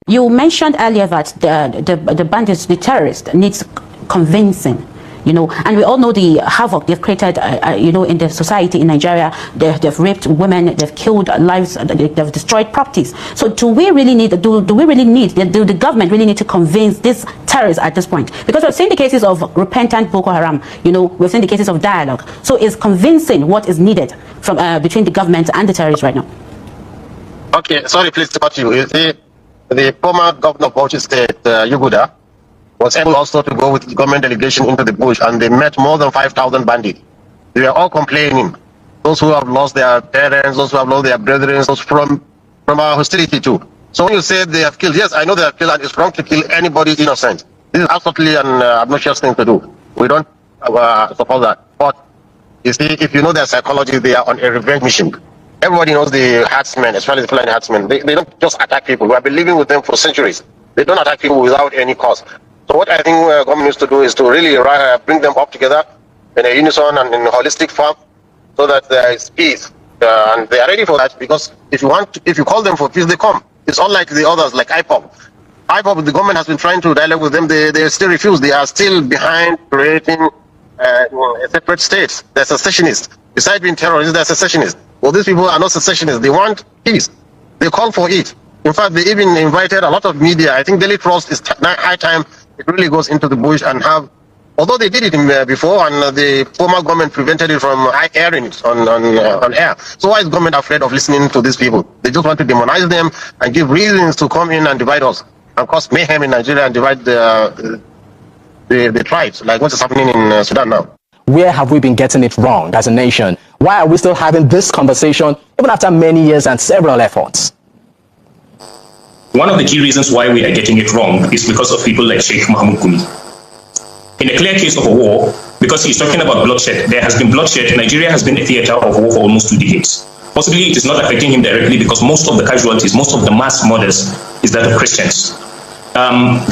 You mentioned earlier that the bandits, the terrorists, needs convincing. And we all know the havoc they've created, in the society in Nigeria. They've raped women, they've killed lives, they've destroyed properties. So do the government really need to convince these terrorists at this point? Because we've seen the cases of repentant Boko Haram, we've seen the cases of dialogue. So is convincing what is needed from between the government and the terrorists right now? Okay, sorry, please to cut you. You see, the former governor of Bauchi State, Yuguda, was able also to go with the government delegation into the bush, and they met more than 5,000 bandits. They were all complaining. Those who have lost their parents, those who have lost their brethren, those from our hostility too. So when you say they have killed, yes, I know they have killed, and it's wrong to kill anybody innocent. This is absolutely an obnoxious thing to do. We don't support that. But you see, if you know their psychology, they are on a revenge mission. Everybody knows the herdsmen, especially the flying herdsmen. They don't just attack people. We have been living with them for centuries. They don't attack people without any cause. So what I think government needs to do is to really bring them up together in a unison and in a holistic form, so that there is peace, and they are ready for that. Because if you call them for peace, they come. It's unlike the others, like IPOB. IPOB, the government has been trying to dialogue with them. They still refuse. They are still behind creating a separate state. They're secessionists. Besides being terrorists, they're secessionists. Well, these people are not secessionists. They want peace. They call for it. In fact, they even invited a lot of media. I think Daily Trust is high time it really goes into the bush and have, although they did it before, and the former government prevented it from airing it on air. So why is government afraid of listening to these people? They just want to demonize them and give reasons to come in and divide us and cause mayhem in Nigeria and divide the tribes, like what is happening in Sudan now. Where have we been getting it wrong as a nation? Why are we still having this conversation even after many years and several efforts? One of the key reasons why we are getting it wrong is because of people like Sheikh Gumi. In a clear case of a war, because he's talking about bloodshed, there has been bloodshed. Nigeria has been a theater of war for almost 2 decades. Possibly it is not affecting him directly because most of the casualties, most of the mass murders is that of Christians.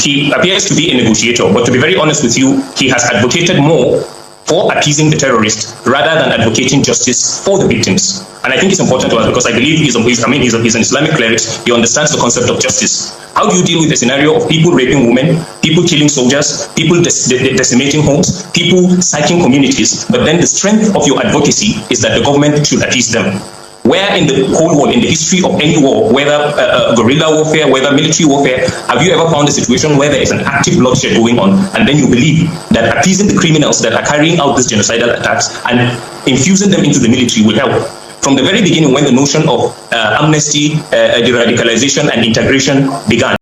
He appears to be a negotiator, but to be very honest with you, he has advocated more for appeasing the terrorists rather than advocating justice for the victims. And I think it's important to us because I believe he's an Islamic cleric. He understands the concept of justice. How do you deal with a scenario of people raping women, people killing soldiers, people decimating homes, people sacking communities, but then the strength of your advocacy is that the government should appease them? Where in the Cold War, in the history of any war, whether guerrilla warfare, whether military warfare, have you ever found a situation where there is an active bloodshed going on, and then you believe that appeasing the criminals that are carrying out these genocidal attacks and infusing them into the military will help? From the very beginning, when the notion of amnesty, de-radicalization and integration began,